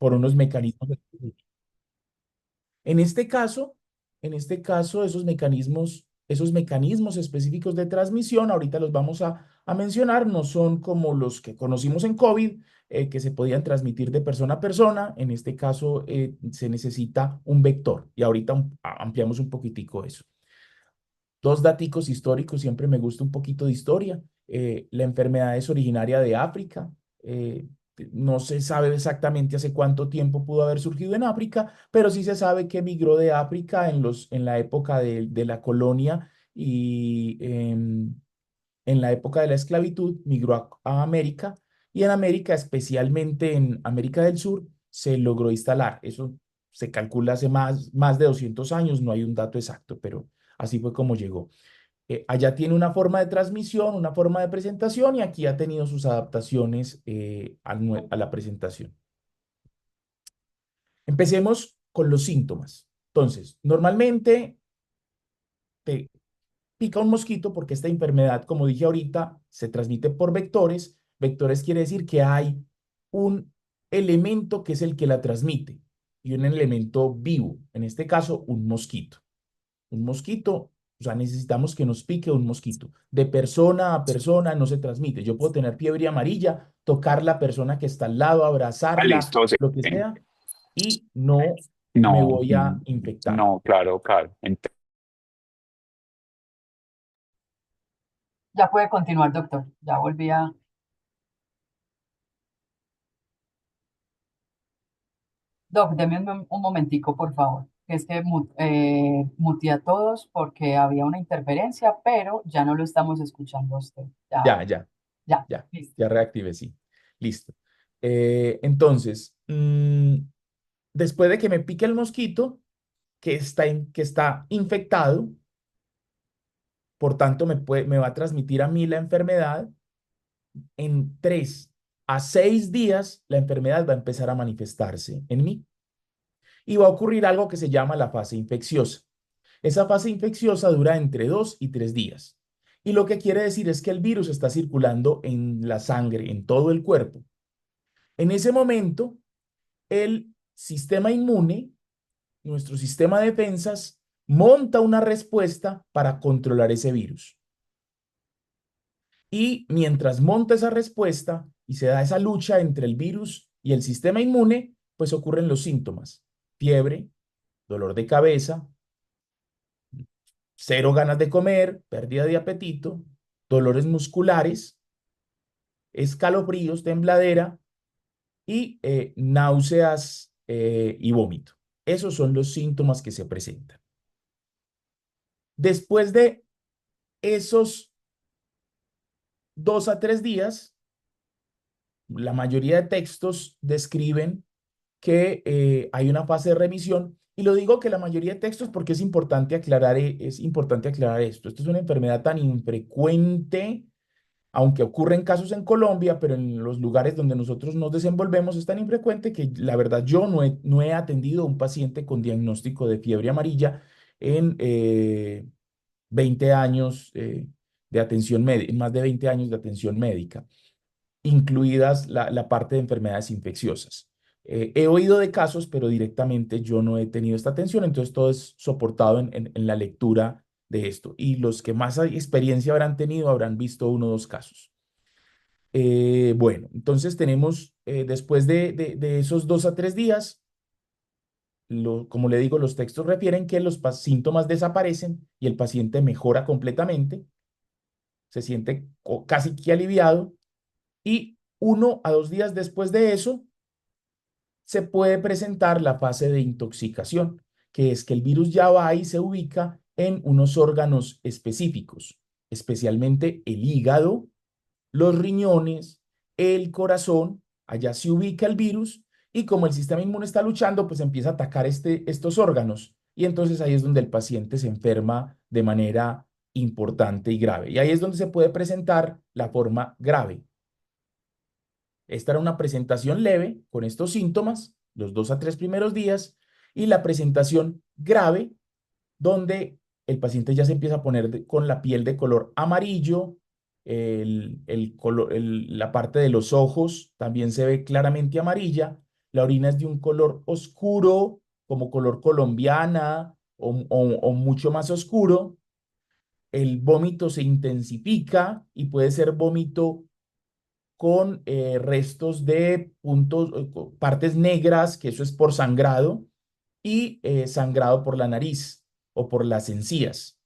por unos mecanismos específicos. En este caso, esos mecanismos específicos de transmisión, ahorita los vamos a mencionar, no son como los que conocimos en COVID, que se podían transmitir de persona a persona. En este caso, se necesita un vector y ahorita ampliamos un poquitico eso. Dos daticos históricos, siempre me gusta un poquito de historia. La enfermedad es originaria de África. eh, no se sabe exactamente hace cuánto tiempo pudo haber surgido en África, pero sí se sabe que migró de África en la época de la colonia y en la época de la esclavitud migró a América, y en América, especialmente en América del Sur, se logró instalar. Eso se calcula hace más de 200 años, no hay un dato exacto, pero así fue como llegó. Allá tiene una forma de transmisión, una forma de presentación, y aquí ha tenido sus adaptaciones a la presentación. Empecemos con los síntomas. Entonces, normalmente te pica un mosquito porque esta enfermedad, como dije ahorita, se transmite por vectores. Vectores quiere decir que hay un elemento que es el que la transmite y un elemento vivo, en este caso un mosquito. Un mosquito, o sea, necesitamos que nos pique un mosquito. De persona a persona no se transmite. Yo puedo tener fiebre amarilla, tocar la persona que está al lado, Ah, abrazarla, listo, sí. lo que sea, y no me No, voy a infectar. no, claro, claro. Ya puede continuar, doctor. Ya volví a... Doc, deme un momentico, por favor. Es que muteé a todos porque había una interferencia, pero ya no lo estamos escuchando a usted. Ya, Ya, ya, ya, ya, listo. ya reactivé, sí. Listo. Entonces, después de que me pique el mosquito que está infectado, por tanto me va a transmitir a mí la enfermedad. En 3 a 6 días, la enfermedad va a empezar a manifestarse en mí y va a ocurrir algo que se llama la fase infecciosa. Esa fase infecciosa dura entre 2 y 3 días. Y lo que quiere decir es que el virus está circulando en la sangre, en todo el cuerpo. En ese momento, el sistema inmune, nuestro sistema de defensas, monta una respuesta para controlar ese virus. Y mientras monta esa respuesta y se da esa lucha entre el virus y el sistema inmune, pues ocurren los síntomas: fiebre, dolor de cabeza, cero ganas de comer, pérdida de apetito, dolores musculares, escalofríos, tembladera y náuseas y vómito. Esos son los síntomas que se presentan. Después de esos 2 a 3 días, la mayoría de textos describen que hay una fase de remisión. Y lo digo que la mayoría de textos porque es importante aclarar esto. Esto es una enfermedad tan infrecuente, aunque ocurre en casos en Colombia, pero en los lugares donde nosotros nos desenvolvemos es tan infrecuente que la verdad yo no he atendido a un paciente con diagnóstico de fiebre amarilla en 20 años de atención médica, más de 20 años de atención médica, incluidas la parte de enfermedades infecciosas. He oído de casos, pero directamente yo no he tenido esta atención, entonces todo es soportado en la lectura de esto. Y los que más experiencia habrán tenido habrán visto 1 o 2 casos. Bueno, entonces tenemos, después de esos 2 a 3 días, como le digo, los textos refieren que los síntomas desaparecen y el paciente mejora completamente, se siente casi que aliviado, y 1 a 2 días después de eso se puede presentar la fase de intoxicación, que es que el virus ya va y se ubica en unos órganos específicos, especialmente el hígado, los riñones, el corazón. Allá se ubica el virus y como el sistema inmune está luchando, pues empieza a atacar estos órganos. Y entonces ahí es donde el paciente se enferma de manera importante y grave. Y ahí es donde se puede presentar la forma grave. Esta era una presentación leve con estos síntomas, los 2 a 3 primeros días, y la presentación grave, donde el paciente ya se empieza a poner con la piel de color amarillo, la parte de los ojos también se ve claramente amarilla, la orina es de un color oscuro, como color colombiana o mucho más oscuro, el vómito se intensifica y puede ser vómito con restos de puntos, partes negras, que eso es por sangrado, y sangrado por la nariz o por las encías.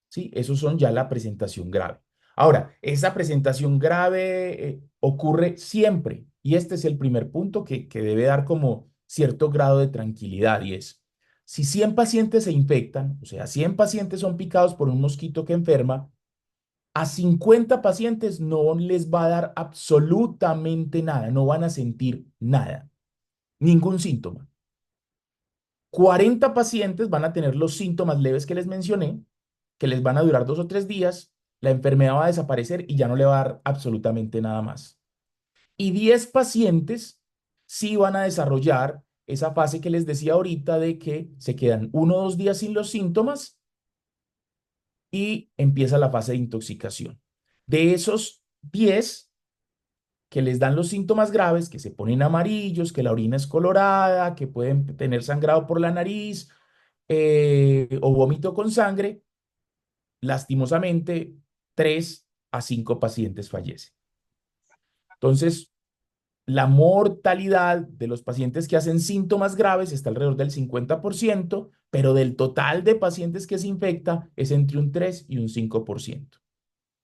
¿Sí? Esos son ya la presentación grave. Ahora, esa presentación grave ocurre siempre, y este es el primer punto que debe dar como cierto grado de tranquilidad, y es, si 100 pacientes se infectan, o sea, 100 pacientes son picados por un mosquito que enferma, a 50 pacientes no les va a dar absolutamente nada, no van a sentir nada, ningún síntoma. 40 pacientes van a tener los síntomas leves que les mencioné, que les van a durar 2 o 3 días, la enfermedad va a desaparecer y ya no le va a dar absolutamente nada más. Y 10 pacientes sí van a desarrollar esa fase que les decía ahorita de que se quedan 1 o 2 días sin los síntomas y empieza la fase de intoxicación. De esos 10 que les dan los síntomas graves, que se ponen amarillos, que la orina es colorada, que pueden tener sangrado por la nariz o vómito con sangre, lastimosamente 3 a 5 pacientes fallecen. Entonces, la mortalidad de los pacientes que hacen síntomas graves está alrededor del 50%, pero del total de pacientes que se infecta es entre un 3 y un 5%.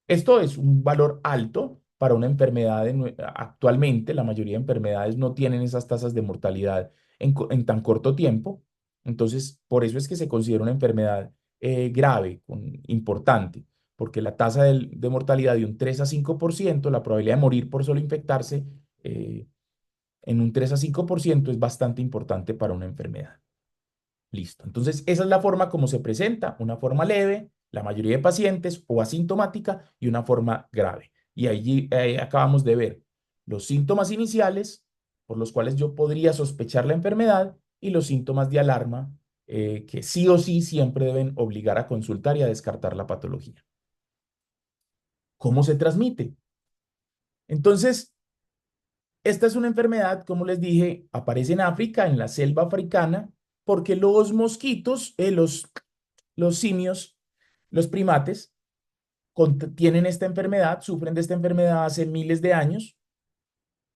Esto es un valor alto para una enfermedad. Actualmente, la mayoría de enfermedades no tienen esas tasas de mortalidad en tan corto tiempo. Entonces, por eso es que se considera una enfermedad grave, importante, porque la tasa de mortalidad de un 3 a 5%, la probabilidad de morir por solo infectarse eh, en un 3 a 5% es bastante importante para una enfermedad. Listo. Entonces, esa es la forma como se presenta, una forma leve, la mayoría de pacientes, o asintomática, y una forma grave. Y allí acabamos de ver los síntomas iniciales por los cuales yo podría sospechar la enfermedad y los síntomas de alarma que sí o sí siempre deben obligar a consultar y a descartar la patología. ¿Cómo se transmite? Entonces, esta es una enfermedad, como les dije, aparece en África, en la selva africana, porque los mosquitos, los simios, los primates, tienen esta enfermedad, sufren de esta enfermedad hace miles de años,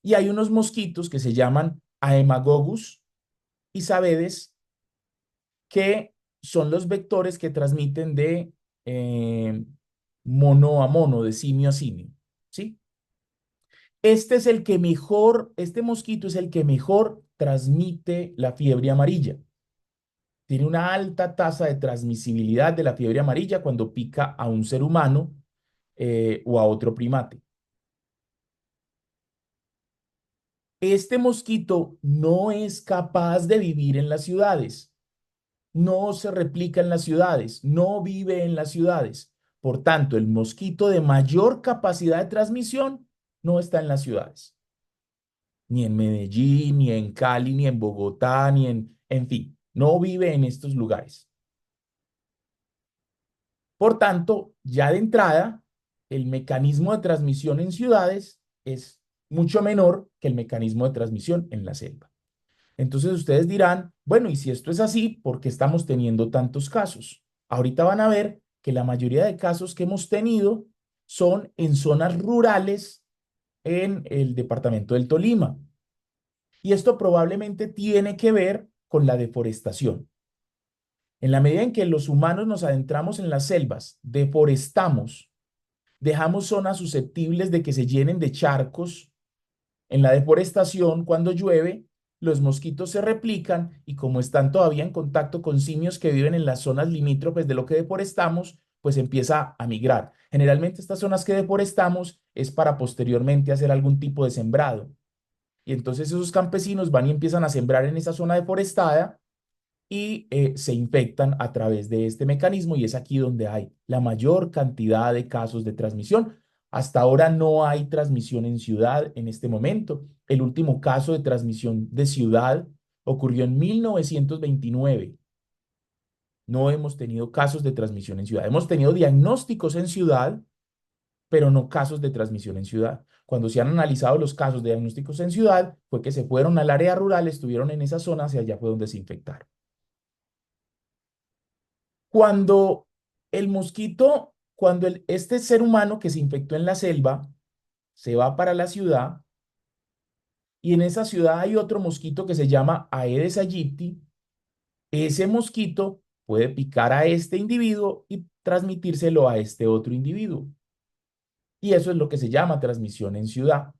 y hay unos mosquitos que se llaman Aemagogus y Sabedes, que son los vectores que transmiten de mono a mono, de simio a simio, ¿sí? Este es el que mejor, este mosquito es el que mejor transmite la fiebre amarilla. Tiene una alta tasa de transmisibilidad de la fiebre amarilla cuando pica a un ser humano o a otro primate. Este mosquito no es capaz de vivir en las ciudades, no se replica en las ciudades, no vive en las ciudades. Por tanto, el mosquito de mayor capacidad de transmisión no está en las ciudades, ni en Medellín, ni en Cali, ni en Bogotá, en fin, no vive en estos lugares. Por tanto, ya de entrada, el mecanismo de transmisión en ciudades es mucho menor que el mecanismo de transmisión en la selva. Entonces ustedes dirán, bueno, y si esto es así, ¿por qué estamos teniendo tantos casos? Ahorita van a ver que la mayoría de casos que hemos tenido son en zonas rurales en el departamento del Tolima. Y esto probablemente tiene que ver con la deforestación. En la medida en que los humanos nos adentramos en las selvas, deforestamos, dejamos zonas susceptibles de que se llenen de charcos. En la deforestación, cuando llueve, los mosquitos se replican y como están todavía en contacto con simios que viven en las zonas limítrofes de lo que deforestamos, pues empieza a migrar. Generalmente estas zonas que deforestamos es para posteriormente hacer algún tipo de sembrado. Y entonces esos campesinos van y empiezan a sembrar en esa zona deforestada y se infectan a través de este mecanismo y es aquí donde hay la mayor cantidad de casos de transmisión. Hasta ahora no hay transmisión en ciudad en este momento. El último caso de transmisión de ciudad ocurrió en 1929. No hemos tenido casos de transmisión en ciudad. Hemos tenido diagnósticos en ciudad, pero no casos de transmisión en ciudad. cuando se han analizado los casos de diagnósticos en ciudad, fue que se fueron al área rural, estuvieron en esa zona, hacia allá fue donde se infectaron. Cuando el mosquito, cuando este ser humano que se infectó en la selva se va para la ciudad y en esa ciudad hay otro mosquito que se llama Aedes aegypti, ese mosquito puede picar a este individuo y transmitírselo a este otro individuo. Y eso es lo que se llama transmisión en ciudad,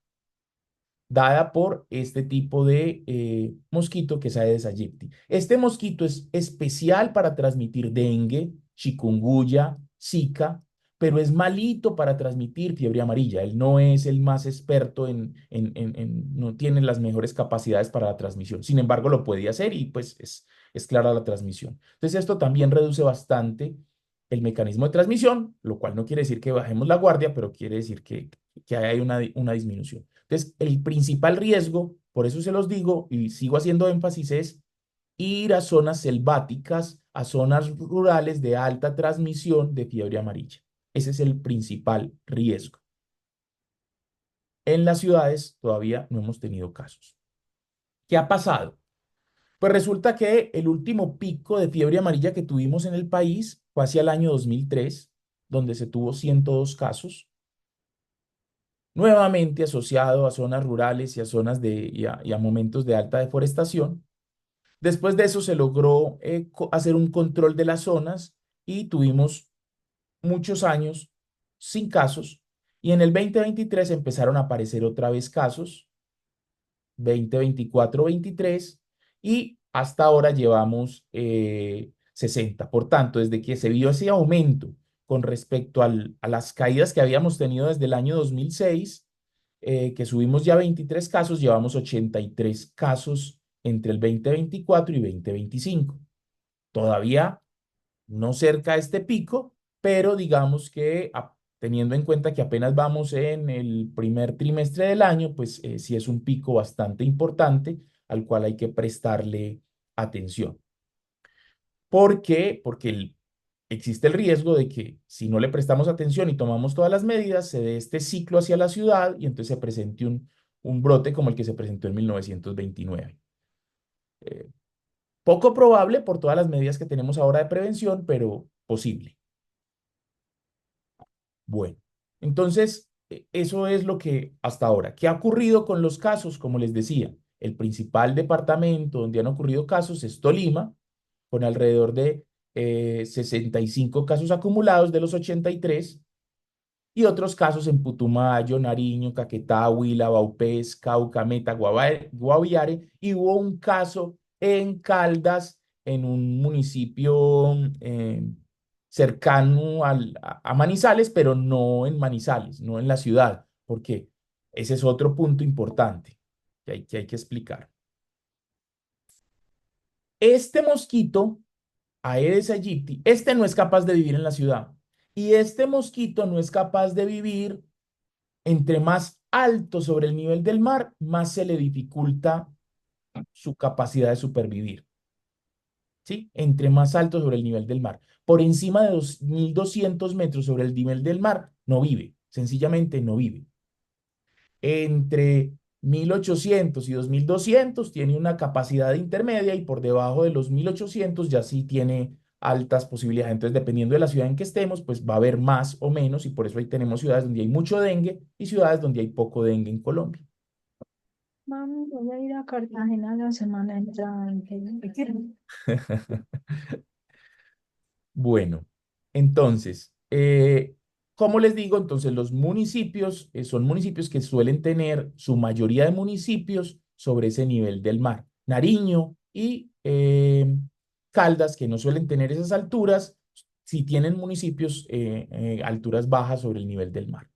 dada por este tipo de mosquito que es Aedes aegypti. Este mosquito es especial para transmitir dengue, chikungunya, zika, pero es malito para transmitir fiebre amarilla. Él no es el más experto no tiene las mejores capacidades para la transmisión. Sin embargo, lo puede hacer y pues es clara la transmisión. Entonces, esto también reduce bastante el mecanismo de transmisión, lo cual no quiere decir que bajemos la guardia, pero quiere decir que hay una disminución. Entonces, el principal riesgo, por eso se los digo y sigo haciendo énfasis, es ir a zonas selváticas, a zonas rurales de alta transmisión de fiebre amarilla. Ese es el principal riesgo. En las ciudades todavía no hemos tenido casos. ¿Qué ha pasado? Pues resulta que el último pico de fiebre amarilla que tuvimos en el país fue hacia el año 2003, donde se tuvo 102 casos, nuevamente asociado a zonas rurales y a zonas y a momentos de alta deforestación. Después de eso se logró hacer un control de las zonas y tuvimos muchos años sin casos. Y en el 2023 empezaron a aparecer otra vez casos, 2024, 23, y hasta ahora llevamos 60. Por tanto, desde que se vio ese aumento con respecto a las caídas que habíamos tenido desde el año 2006, que subimos ya 23 casos, llevamos 83 casos entre el 2024 y 2025. Todavía no cerca de este pico, pero digamos que teniendo en cuenta que apenas vamos en el primer trimestre del año, pues sí es un pico bastante importante al cual hay que prestarle atención. ¿Por qué? Porque existe el riesgo de que si no le prestamos atención y tomamos todas las medidas, se dé este ciclo hacia la ciudad y entonces se presente un brote como el que se presentó en 1929. Eh, Poco probable por todas las medidas que tenemos ahora de prevención, pero posible. Bueno, entonces eso es lo que hasta ahora. ¿Qué ha ocurrido con los casos? Como les decía, el principal departamento donde han ocurrido casos es Tolima, con alrededor de 65 casos acumulados de los 83, y otros casos en Putumayo, Nariño, Caquetá, Huila, Vaupés, Cauca, Meta, Guaviare, y hubo un caso en Caldas, en un municipio cercano a Manizales, pero no en Manizales, no en la ciudad, porque ese es otro punto importante que hay que explicar. Este mosquito, Aedes aegypti, este no es capaz de vivir en la ciudad, y este mosquito no es capaz de vivir. Entre más alto sobre el nivel del mar, más se le dificulta su capacidad de supervivir. ¿Sí? Entre más alto sobre el nivel del mar. Por encima de 2.200 metros sobre el nivel del mar, no vive. Sencillamente no vive. Entre 1.800 y 2.200 tiene una capacidad intermedia y por debajo de los 1.800 ya sí tiene altas posibilidades. Entonces, dependiendo de la ciudad en que estemos, pues va a haber más o menos y por eso ahí tenemos ciudades donde hay mucho dengue y ciudades donde hay poco dengue en Colombia. Mami, voy a ir a Cartagena la semana entrante. Bueno, entonces, como les digo, entonces los municipios son municipios que suelen tener su mayoría de municipios sobre ese nivel del mar. Nariño y Caldas, que no suelen tener esas alturas, sí tienen municipios alturas bajas sobre el nivel del mar.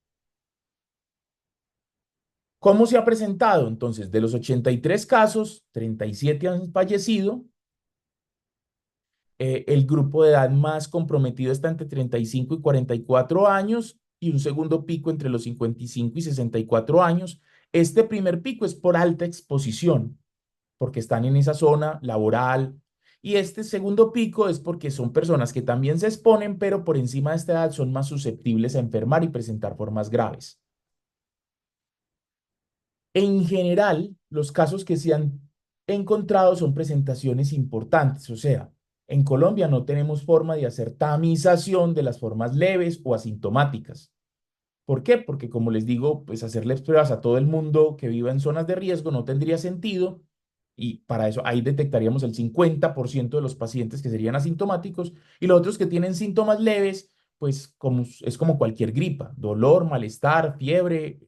¿Cómo se ha presentado? Entonces, de los 83 casos, 37 han fallecido. El grupo de edad más comprometido está entre 35 y 44 años y un segundo pico entre los 55 y 64 años. Este primer pico es por alta exposición, porque están en esa zona laboral. Y este segundo pico es porque son personas que también se exponen, pero por encima de esta edad son más susceptibles a enfermar y presentar formas graves. En general, los casos que se han encontrado son presentaciones importantes, o sea, en Colombia no tenemos forma de hacer tamización de las formas leves o asintomáticas. ¿Por qué? Porque como les digo, pues hacerles pruebas a todo el mundo que viva en zonas de riesgo no tendría sentido y para eso ahí detectaríamos el 50% de los pacientes que serían asintomáticos y los otros que tienen síntomas leves, pues es como cualquier gripa, dolor, malestar, fiebre,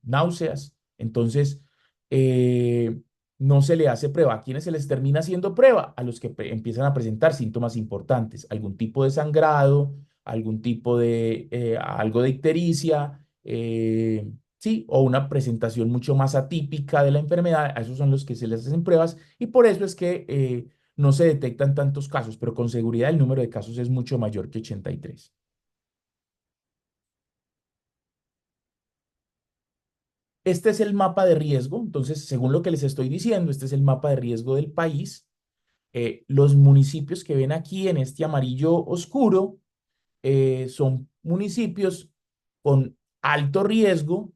náuseas. Entonces, eh, no se le hace prueba. ¿A quiénes se les termina haciendo prueba? A los que empiezan a presentar síntomas importantes, algún tipo de sangrado, algún tipo de algo de ictericia, sí, o una presentación mucho más atípica de la enfermedad, a esos son los que se les hacen pruebas y por eso es que no se detectan tantos casos, pero con seguridad el número de casos es mucho mayor que 83. Este es el mapa de riesgo, entonces, según lo que les estoy diciendo, este es el mapa de riesgo del país. Los municipios que ven aquí en este amarillo oscuro son municipios con alto riesgo: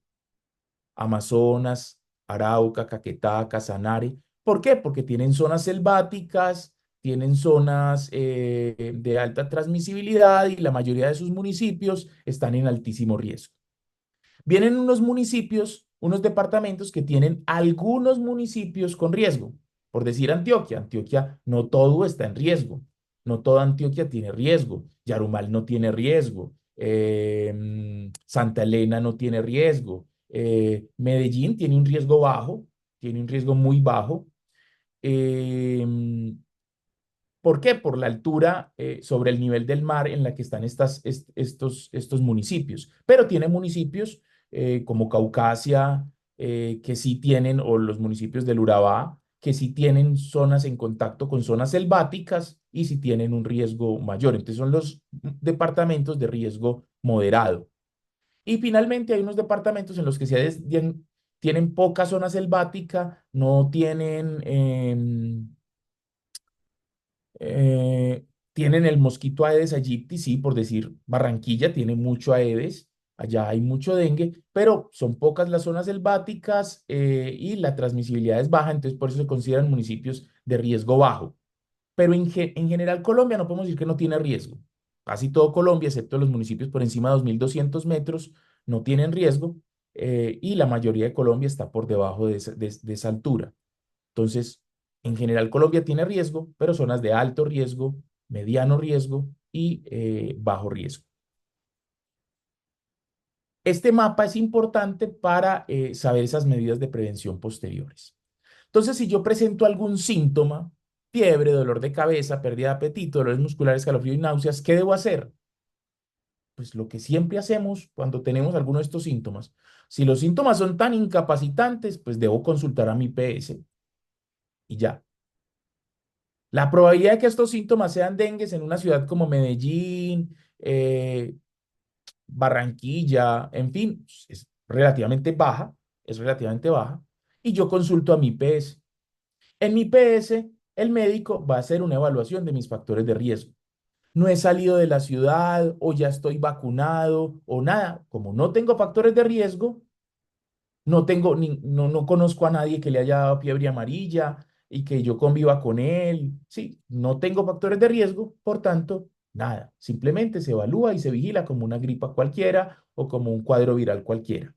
Amazonas, Arauca, Caquetá, Casanare. ¿Por qué? Porque tienen zonas selváticas, tienen zonas de alta transmisibilidad y la mayoría de sus municipios están en altísimo riesgo. Vienen unos municipios, unos departamentos que tienen algunos municipios con riesgo. Por decir Antioquia, Antioquia no todo está en riesgo, no toda Antioquia tiene riesgo, Yarumal no tiene riesgo, Santa Elena no tiene riesgo, Medellín tiene un riesgo bajo, tiene un riesgo muy bajo. em, ¿Por qué? Por la altura sobre el nivel del mar en la que están estos municipios. Pero tiene municipios como Caucasia, que sí tienen, o los municipios del Urabá, que sí tienen zonas en contacto con zonas selváticas y sí tienen un riesgo mayor. Entonces son los departamentos de riesgo moderado. Y finalmente hay unos departamentos en los que tienen poca zona selvática, no tienen tienen el mosquito Aedes aegypti, sí, por decir, Barranquilla tiene mucho Aedes, allá hay mucho dengue, pero son pocas las zonas selváticas y la transmisibilidad es baja, entonces por eso se consideran municipios de riesgo bajo. Pero en general Colombia no podemos decir que no tiene riesgo. Casi todo Colombia, excepto los municipios por encima de 2.200 metros, no tienen riesgo y la mayoría de Colombia está por debajo de esa altura. Entonces, en general, Colombia tiene riesgo, pero zonas de alto riesgo, mediano riesgo y bajo riesgo. Este mapa es importante para saber esas medidas de prevención posteriores. Entonces, si yo presento algún síntoma, fiebre, dolor de cabeza, pérdida de apetito, dolores musculares, escalofrío y náuseas, ¿qué debo hacer? Pues lo que siempre hacemos cuando tenemos alguno de estos síntomas. Si los síntomas son tan incapacitantes, pues debo consultar a mi PS y ya. La probabilidad de que estos síntomas sean dengues en una ciudad como Medellín, Barranquilla, en fin, es relativamente baja, es relativamente baja. Y yo consulto a mi PS. En mi PS, el médico va a hacer una evaluación de mis factores de riesgo. No he salido de la ciudad o ya estoy vacunado o nada. Como no tengo factores de riesgo, no conozco a nadie que le haya dado fiebre amarilla y que yo conviva con él. Sí, no tengo factores de riesgo, por tanto, nada. Simplemente se evalúa y se vigila como una gripa cualquiera o como un cuadro viral cualquiera.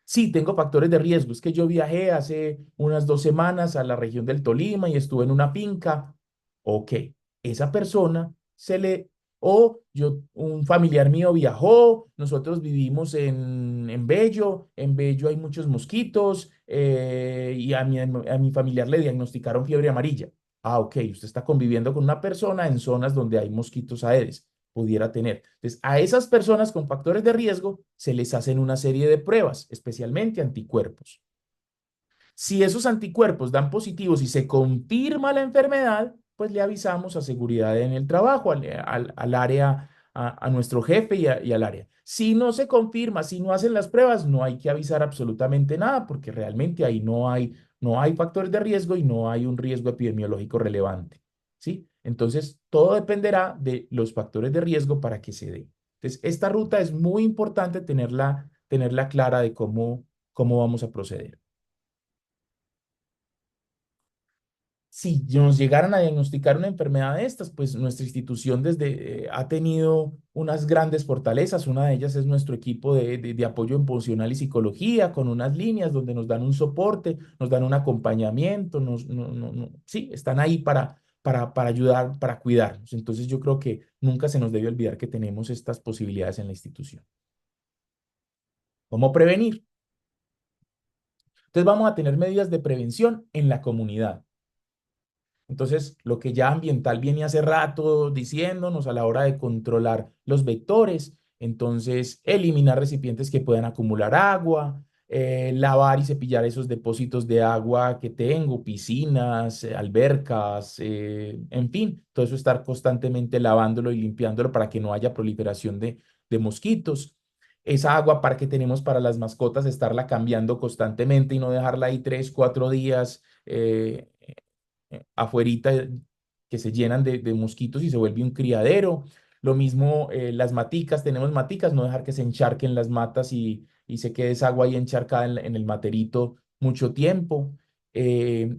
Sí, tengo factores de riesgo. Es que yo viajé hace unas 2 semanas a la región del Tolima y estuve en una finca. Ok, esa persona se le... O yo, un familiar mío viajó, nosotros vivimos en Bello, en Bello hay muchos mosquitos y a mi familiar le diagnosticaron fiebre amarilla. Ah, ok, usted está conviviendo con una persona en zonas donde hay mosquitos Aedes, pudiera tener. Entonces, a esas personas con factores de riesgo se les hacen una serie de pruebas, especialmente anticuerpos. Si esos anticuerpos dan positivos y se confirma la enfermedad, pues le avisamos a seguridad en el trabajo, al área, a nuestro jefe y al área. Si no se confirma, si no hacen las pruebas, no hay que avisar absolutamente nada porque realmente ahí no hay factores de riesgo y no hay un riesgo epidemiológico relevante. ¿Sí? Entonces, todo dependerá de los factores de riesgo para que se dé. Entonces, esta ruta es muy importante tenerla clara de cómo vamos a proceder. si nos llegaran a diagnosticar una enfermedad de estas, pues nuestra institución ha tenido unas grandes fortalezas. Una de ellas es nuestro equipo de apoyo emocional y psicología, con unas líneas donde nos dan un soporte, nos dan un acompañamiento, sí, están ahí para ayudar, para cuidarnos. Entonces yo creo que nunca se nos debe olvidar que tenemos estas posibilidades en la institución. ¿Cómo prevenir? Entonces vamos a tener medidas de prevención en la comunidad. Entonces, lo que ya ambiental viene hace rato diciéndonos a la hora de controlar los vectores, entonces eliminar recipientes que puedan acumular agua, lavar y cepillar esos depósitos de agua que tengo, piscinas, albercas, en fin, todo eso estar constantemente lavándolo y limpiándolo para que no haya proliferación de mosquitos. Esa agua para que tenemos para las mascotas, estarla cambiando constantemente y no dejarla ahí 3, 4 días. Afuerita, que se llenan de mosquitos y se vuelve un criadero. Lo mismo las maticas, tenemos maticas, no dejar que se encharquen las matas y se quede esa agua ahí encharcada en el materito mucho tiempo. Eh,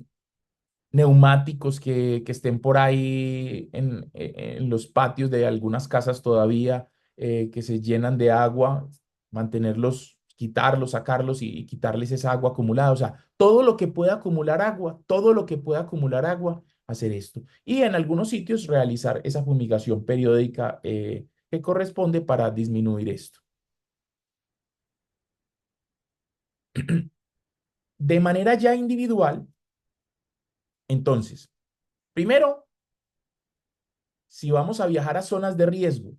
Neumáticos que estén por ahí en los patios de algunas casas todavía, que se llenan de agua, mantenerlos, quitarlos, sacarlos y quitarles esa agua acumulada. O sea, todo lo que pueda acumular agua, todo lo que pueda acumular agua, hacer esto. Y en algunos sitios realizar esa fumigación periódica que corresponde para disminuir esto. De manera ya individual, entonces, primero, si vamos a viajar a zonas de riesgo,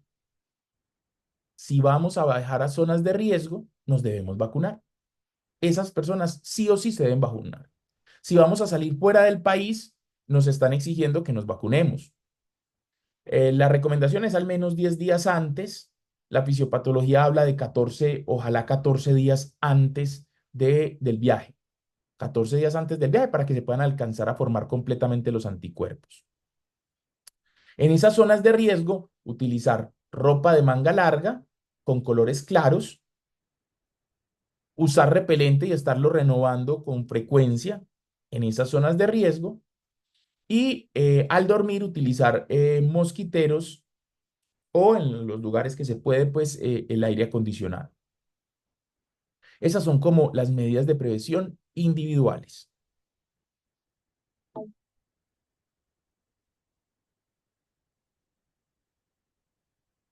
si vamos a viajar a zonas de riesgo, nos debemos vacunar. Esas personas sí o sí se deben vacunar. Si vamos a salir fuera del país, nos están exigiendo que nos vacunemos. La recomendación es al menos 10 días antes. La fisiopatología habla de 14, ojalá 14 días antes del viaje. 14 días antes del viaje para que se puedan alcanzar a formar completamente los anticuerpos. En esas zonas de riesgo, utilizar ropa de manga larga con colores claros, usar repelente y estarlo renovando con frecuencia en esas zonas de riesgo y al dormir utilizar mosquiteros o en los lugares que se puede, pues el aire acondicionado. Esas son como las medidas de prevención individuales.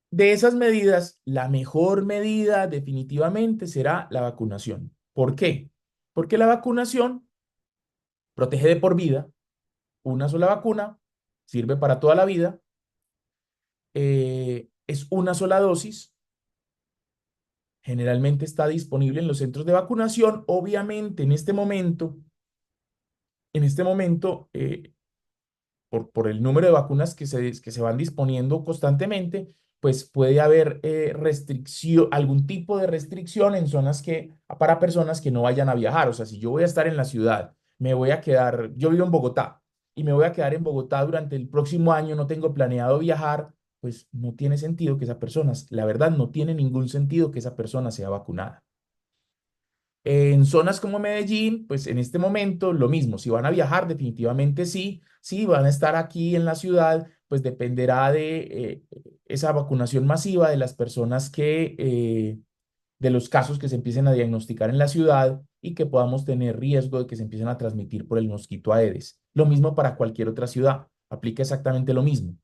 De esas medidas, la mejor medida definitivamente será la vacunación. ¿Por qué? Porque la vacunación protege de por vida. Una sola vacuna sirve para toda la vida. Es una sola dosis. Generalmente está disponible en los centros de vacunación. Obviamente, en este momento, por el número de vacunas que se van disponiendo constantemente, pues puede haber restricción, algún tipo de restricción en zonas para personas que no vayan a viajar. O sea, si yo voy a estar en la ciudad, me voy a quedar, yo vivo en Bogotá y me voy a quedar en Bogotá durante el próximo año, no tengo planeado viajar, pues no tiene sentido que esa persona, la verdad, no tiene ningún sentido que esa persona sea vacunada. En zonas como Medellín, pues en este momento lo mismo, si van a viajar, definitivamente sí, si van a estar aquí en la ciudad, pues dependerá de esa vacunación masiva de las personas de los casos que se empiecen a diagnosticar en la ciudad y que podamos tener riesgo de que se empiecen a transmitir por el mosquito Aedes. Lo mismo para cualquier otra ciudad, aplica exactamente lo mismo.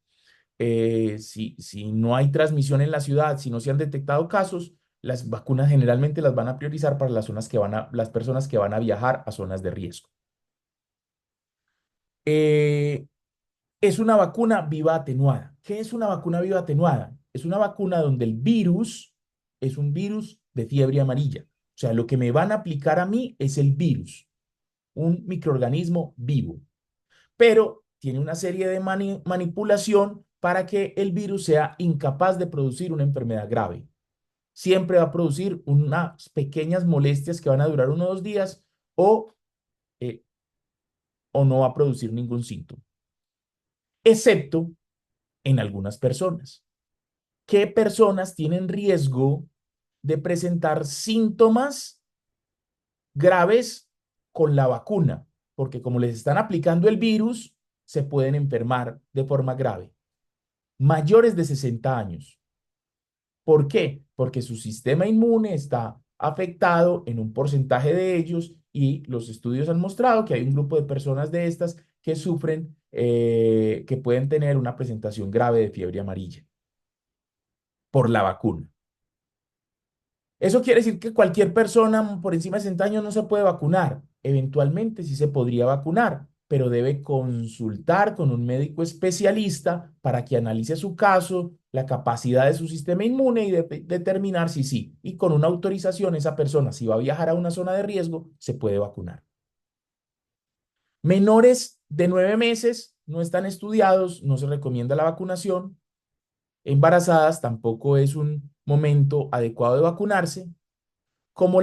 Si no hay transmisión en la ciudad, si no se han detectado casos, las vacunas generalmente las van a priorizar para las personas que van a viajar a zonas de riesgo. Eh, es una vacuna viva atenuada. ¿Qué es una vacuna viva atenuada? Es una vacuna donde el virus es un virus de fiebre amarilla. O sea, lo que me van a aplicar a mí es el virus, un microorganismo vivo, pero tiene una serie de manipulación para que el virus sea incapaz de producir una enfermedad grave. Siempre va a producir unas pequeñas molestias que van a durar 1 o 2 días o, eh, o no va a producir ningún síntoma, excepto en algunas personas. ¿Qué personas tienen riesgo de presentar síntomas graves con la vacuna? Porque como les están aplicando el virus, se pueden enfermar de forma grave. Mayores de 60 años. ¿Por qué? Porque su sistema inmune está afectado en un porcentaje de ellos y los estudios han mostrado que hay un grupo de personas de estas que sufren, que pueden tener una presentación grave de fiebre amarilla por la vacuna. Eso quiere decir que cualquier persona por encima de 60 años no se puede vacunar. Eventualmente sí se podría vacunar, pero debe consultar con un médico especialista para que analice su caso, la capacidad de su sistema inmune y determinar si sí. Y con una autorización, esa persona, si va a viajar a una zona de riesgo, se puede vacunar. Menores de 9 meses no están estudiados, no se recomienda la vacunación. Embarazadas tampoco es un momento adecuado de vacunarse. Como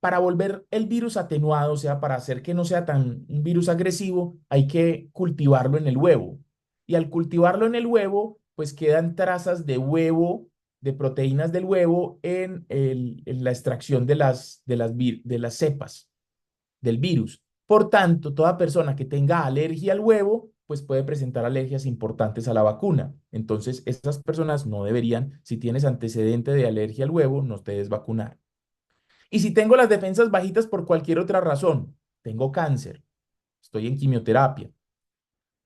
para volver el virus atenuado, o sea, para hacer que no sea tan un virus agresivo, hay que cultivarlo en el huevo. Y al cultivarlo en el huevo, pues quedan trazas de huevo, de proteínas del huevo en la extracción de las cepas del virus. Por tanto, toda persona que tenga alergia al huevo, pues puede presentar alergias importantes a la vacuna. Entonces, estas personas no deberían, si tienes antecedente de alergia al huevo, no te des vacunar. Y si tengo las defensas bajitas por cualquier otra razón, tengo cáncer, estoy en quimioterapia,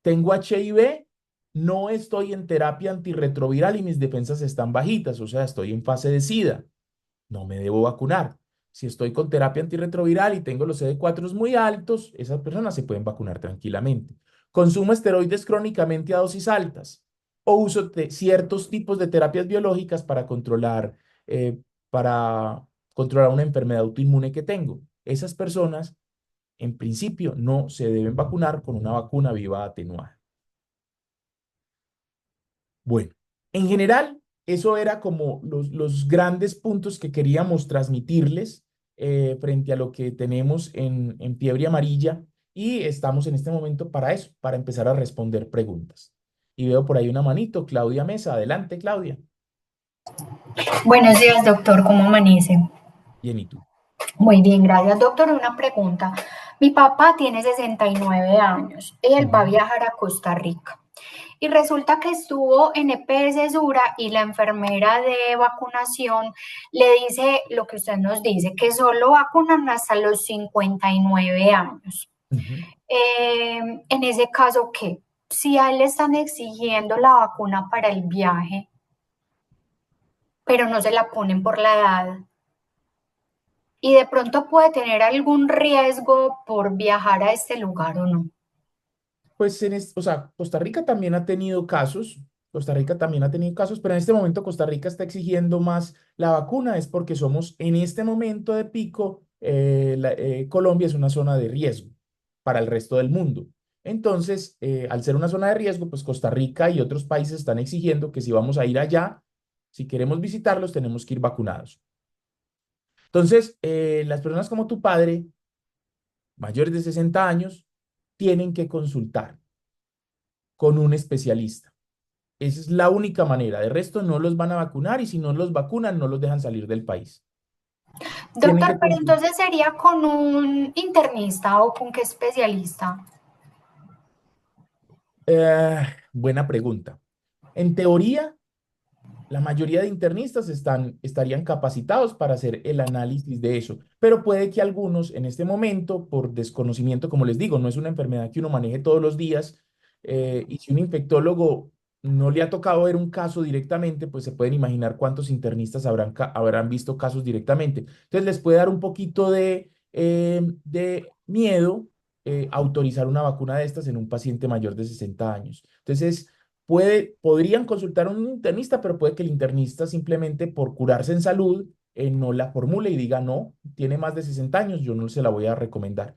tengo HIV, no estoy en terapia antirretroviral y mis defensas están bajitas, o sea, estoy en fase de SIDA, no me debo vacunar. Si estoy con terapia antirretroviral y tengo los CD4 muy altos, esas personas se pueden vacunar tranquilamente. Consumo esteroides crónicamente a dosis altas o uso de ciertos tipos de terapias biológicas eh, para controlar una enfermedad autoinmune que tengo. Esas personas, en principio, no se deben vacunar con una vacuna viva atenuada. Bueno, en general, eso era como los grandes puntos que queríamos transmitirles frente a lo que tenemos en fiebre amarilla y estamos en este momento para eso, para empezar a responder preguntas. Y veo por ahí una manito, Claudia Mesa. Adelante, Claudia. Buenos días, doctor. ¿Cómo amanece? Bien, ¿y tú? Muy bien, gracias, doctor. Una pregunta. Mi papá tiene 69 años. Él va a Ujú, viajar a Costa Rica. Y resulta que estuvo en EPS Sura y la enfermera de vacunación le dice lo que usted nos dice, que solo vacunan hasta los 59 años. ujú. En ese caso, ¿qué? Si a él le están exigiendo la vacuna para el viaje, pero no se la ponen por la edad, y de pronto puede tener algún riesgo por viajar a este lugar o no. Pues o sea, Costa Rica también ha tenido casos, Costa Rica también ha tenido casos, pero en este momento Costa Rica está exigiendo más la vacuna, es porque somos en este momento de pico, Colombia es una zona de riesgo para el resto del mundo. Entonces, al ser una zona de riesgo, pues Costa Rica y otros países están exigiendo que si vamos a ir allá, si queremos visitarlos, tenemos que ir vacunados. Entonces, las personas como tu padre, mayores de 60 años, tienen que consultar con un especialista. Esa es la única manera. De resto, no los van a vacunar y si no los vacunan, no los dejan salir del país. Tienen Doctor, que pero consultar. entonces sería con un internista o con qué especialista. Buena pregunta. En teoría, la mayoría de internistas estarían capacitados para hacer el análisis de eso, pero puede que algunos en este momento, por desconocimiento, como les digo, no es una enfermedad que uno maneje todos los días, y si un infectólogo no le ha tocado ver un caso directamente, pues se pueden imaginar cuántos internistas habrán visto casos directamente. Entonces les puede dar un poquito de miedo autorizar una vacuna de estas en un paciente mayor de 60 años. Entonces, podrían consultar a un internista, pero puede que el internista simplemente por curarse en salud no la formule y diga, no, tiene más de 60 años, yo no se la voy a recomendar.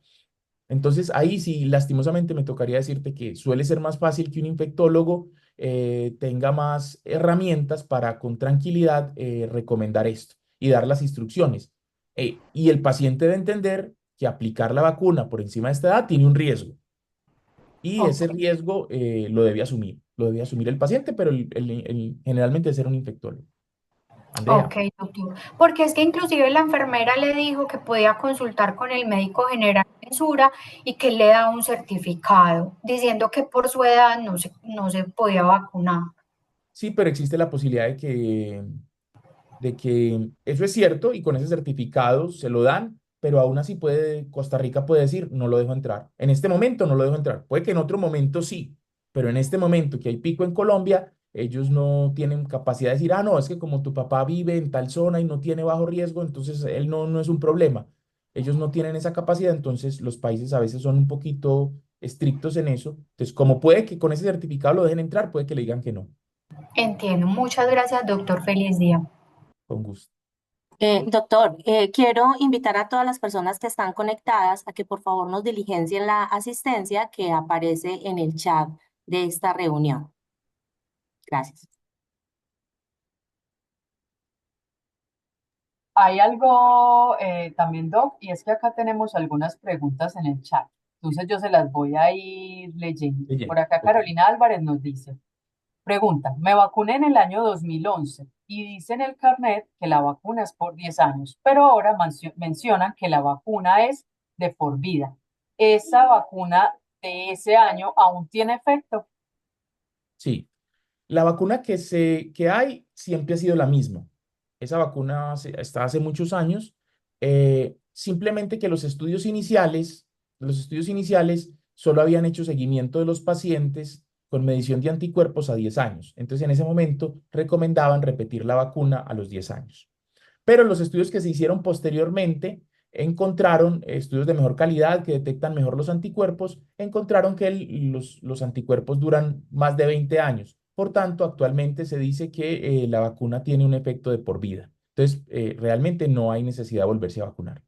Entonces ahí sí, lastimosamente me tocaría decirte que suele ser más fácil que un infectólogo tenga más herramientas para con tranquilidad recomendar esto y dar las instrucciones. Y el paciente debe entender que aplicar la vacuna por encima de esta edad tiene un riesgo y Ok, ese riesgo lo debe asumir el paciente, pero generalmente debe ser un infectólogo. ok, Andrea, doctor. Porque es que inclusive la enfermera le dijo que podía consultar con el médico general en censura y que le da un certificado diciendo que por su edad no se podía vacunar. Sí, pero existe la posibilidad de que eso es cierto y con ese certificado se lo dan, pero aún así Costa Rica puede decir, no lo dejo entrar. En este momento no lo dejo entrar. Puede que en otro momento sí, pero en este momento que hay pico en Colombia, ellos no tienen capacidad de decir, ah, no, es que como tu papá vive en tal zona y no tiene bajo riesgo, entonces él no es un problema. Ellos no tienen esa capacidad, entonces los países a veces son un poquito estrictos en eso. Entonces, como puede que con ese certificado lo dejen entrar, puede que le digan que no, Entiendo. Muchas gracias, doctor. Feliz día. con gusto. Doctor, quiero invitar a todas las personas que están conectadas a que por favor nos diligencien la asistencia que aparece en el chat de esta reunión. Gracias. Hay algo también, Doc, y es que acá tenemos algunas preguntas en el chat. Entonces yo se las voy a ir leyendo. Por Leyendo. acá Ok. Carolina Álvarez nos dice, pregunta, me vacuné en el año 2011 y dice en el carnet que la vacuna es por 10 años, pero ahora mencionan que la vacuna es de por vida. ¿Esa vacuna de ese año aún tiene efecto? Sí, la vacuna que hay siempre ha sido la misma. Esa vacuna está hace muchos años. Simplemente que los estudios iniciales solo habían hecho seguimiento de los pacientes con medición de anticuerpos a 10 años. Entonces, en ese momento recomendaban repetir la vacuna a los 10 años. Pero los estudios que se hicieron posteriormente encontraron estudios de mejor calidad que detectan mejor los anticuerpos, encontraron que los anticuerpos duran más de 20 años. Por tanto, actualmente se dice que la vacuna tiene un efecto de por vida. Entonces, realmente no hay necesidad de volverse a vacunar.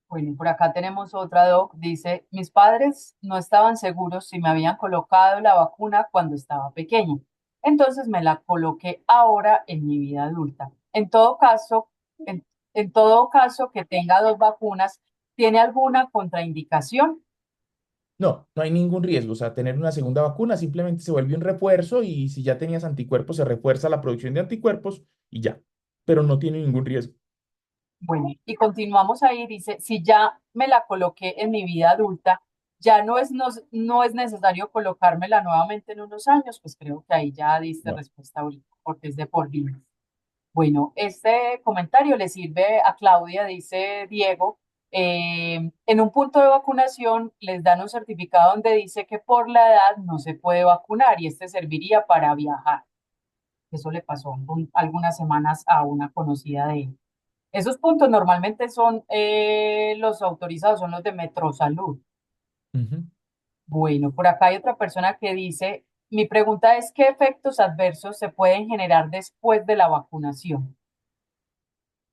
Bueno, por acá tenemos otra, Doc. Dice, mis padres no estaban seguros si me habían colocado la vacuna cuando estaba pequeña. Entonces me la coloqué ahora en mi vida adulta. En todo caso que tenga dos vacunas, ¿tiene alguna contraindicación? No, no hay ningún riesgo. O sea, tener una segunda vacuna simplemente se vuelve un refuerzo y si ya tenías anticuerpos, se refuerza la producción de anticuerpos y ya. Pero no tiene ningún riesgo. Bueno, y continuamos ahí, dice, si ya me la coloqué en mi vida adulta, ya no es necesario colocármela nuevamente en unos años, pues creo que ahí ya diste No. respuesta ahorita, porque es de por vida. Bueno, este comentario le sirve a Claudia, dice Diego, en un punto de vacunación les dan un certificado donde dice que por la edad no se puede vacunar y este serviría para viajar. Eso le pasó algunas semanas a una conocida de él. Esos puntos normalmente son los autorizados, son los de Metrosalud. Ujú. Bueno, por acá hay otra persona que dice, mi pregunta es, ¿qué efectos adversos se pueden generar después de la vacunación?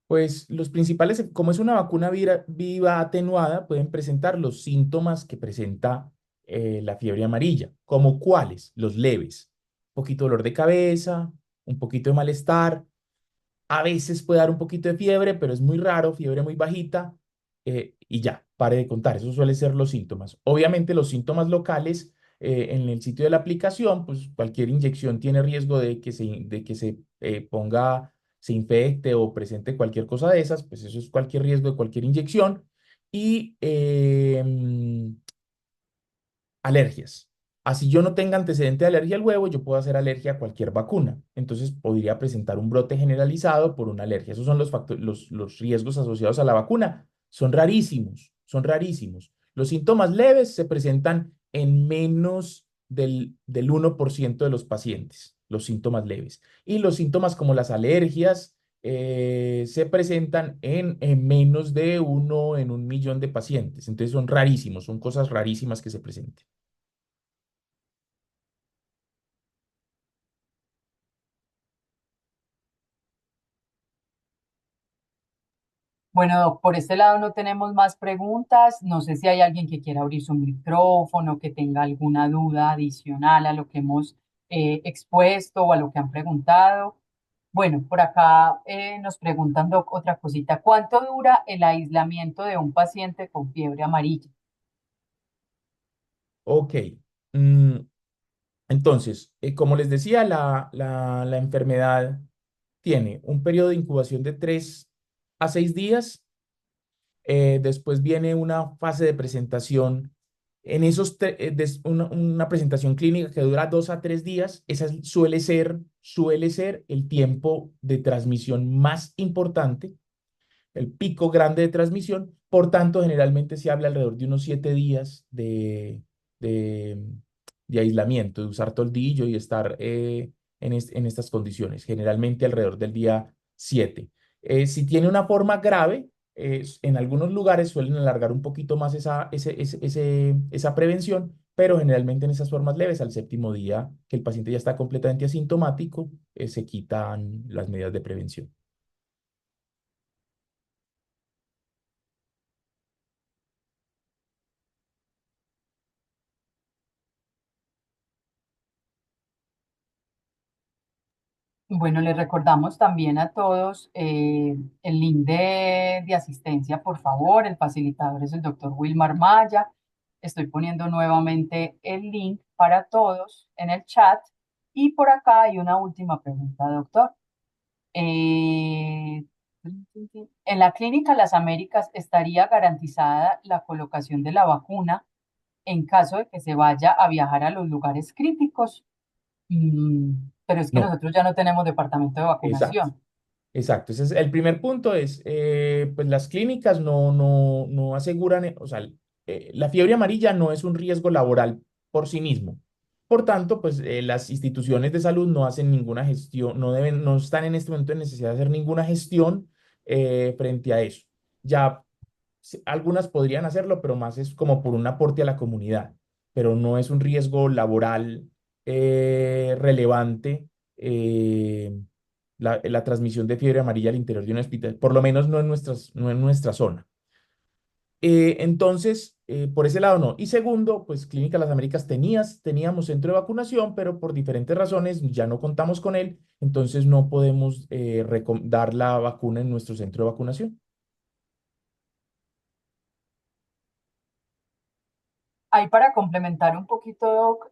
Pues los principales, como es una vacuna viva atenuada, pueden presentar los síntomas que presenta la fiebre amarilla, como cuáles, los leves, un poquito de dolor de cabeza, un poquito de malestar, a veces puede dar un poquito de fiebre, pero es muy raro, fiebre muy bajita, y ya, pare de contar, esos suelen ser los síntomas. Obviamente los síntomas locales en el sitio de la aplicación, pues cualquier inyección tiene riesgo de que se infecte o presente cualquier cosa de esas, pues eso es cualquier riesgo de cualquier inyección. Y alergias. Así yo no tenga antecedente de alergia al huevo, yo puedo hacer alergia a cualquier vacuna. Entonces podría presentar un brote generalizado por una alergia. Esos son los riesgos asociados a la vacuna. Son rarísimos, son rarísimos. Los síntomas leves se presentan en menos del 1% de los pacientes, los síntomas leves. Y los síntomas como las alergias se presentan en menos de uno en 1 millón de pacientes. Entonces son rarísimos, son cosas rarísimas que se presenten. Bueno, Doc, por este lado no tenemos más preguntas. No sé si hay alguien que quiera abrir su micrófono, que tenga alguna duda adicional a lo que hemos expuesto o a lo que han preguntado. Bueno, por acá nos preguntan, Doc, otra cosita. ¿Cuánto dura el aislamiento de un paciente con fiebre amarilla? Ok. mm, entonces, como les decía, la enfermedad tiene un periodo de incubación de 3 a 6 días Después viene una fase de presentación. Una presentación clínica que dura 2 a 3 días. Esa suele ser el tiempo de transmisión más importante, el pico grande de transmisión. Por tanto, generalmente se habla alrededor de unos 7 días de, de aislamiento, de usar toldillo y estar en estas condiciones, generalmente alrededor del día 7. Si tiene una forma grave, en algunos lugares suelen alargar un poquito más esa prevención, pero generalmente en esas formas leves, al séptimo día que el paciente ya está completamente asintomático, se quitan las medidas de prevención. Bueno, les recordamos también a todos el link de asistencia, por favor. El facilitador es el doctor Wilmar Maya. Estoy poniendo nuevamente el link para todos en el chat. Y por acá hay una última pregunta, doctor. Eh, en la Clínica Las Américas estaría garantizada la colocación de la vacuna en caso de que se vaya a viajar a los lugares críticos. Pero es que No, nosotros ya no tenemos departamento de exacto. vacunación. Exacto, ese es el primer punto es, pues las clínicas no aseguran, o sea, la fiebre amarilla no es un riesgo laboral por sí mismo. Por tanto, pues las instituciones de salud no hacen ninguna gestión, no están en este momento en necesidad de hacer ninguna gestión frente a eso. Ya algunas podrían hacerlo, pero más es como por un aporte a la comunidad, pero no es un riesgo laboral relevante. La transmisión de fiebre amarilla al interior de un hospital, por lo menos no en nuestra zona. Entonces, por ese lado no. Y segundo, pues Clínica Las Américas teníamos centro de vacunación, pero por diferentes razones ya no contamos con él, entonces no podemos dar la vacuna en nuestro centro de vacunación. Ahí para complementar un poquito, Doc,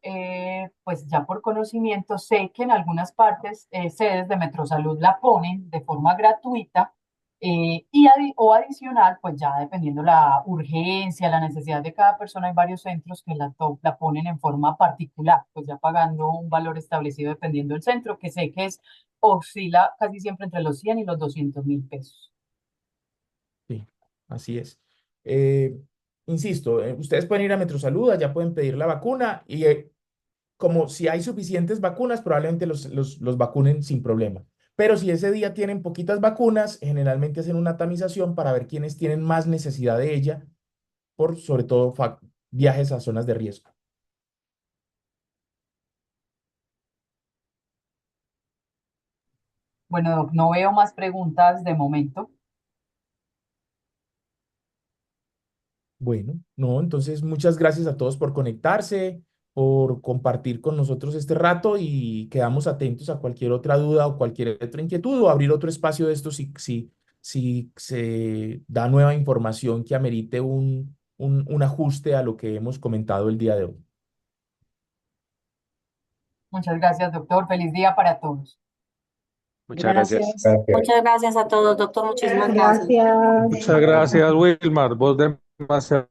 pues ya por conocimiento, sé que en algunas partes, sedes de Metrosalud la ponen de forma gratuita o adicional, pues ya dependiendo la urgencia, la necesidad de cada persona, hay varios centros que la ponen en forma particular, pues ya pagando un valor establecido dependiendo del centro, que sé que oscila casi siempre entre los 100 y los 200.000 pesos. Sí, así es. Eh, Insisto, ustedes pueden ir a Metrosalud, ya pueden pedir la vacuna y como si hay suficientes vacunas, probablemente los vacunen sin problema. Pero si ese día tienen poquitas vacunas, generalmente hacen una tamización para ver quiénes tienen más necesidad de ella, por sobre todo viajes a zonas de riesgo. Bueno, Doc, no veo más preguntas de momento. Bueno, no, entonces muchas gracias a todos por conectarse, por compartir con nosotros este rato y quedamos atentos a cualquier otra duda o cualquier otra inquietud o abrir otro espacio de esto si se da nueva información que amerite un ajuste a lo que hemos comentado el día de hoy. Muchas gracias, doctor. Feliz día para todos. Muchas gracias. Gracias. Muchas gracias a todos, doctor. Muchísimas gracias. Gracias. Muchas gracias, Wilmar. Vos demasiado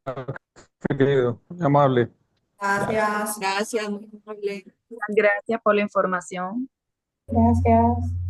querido, muy amable. Gracias. Gracias, muy amable. Gracias por la información. Gracias.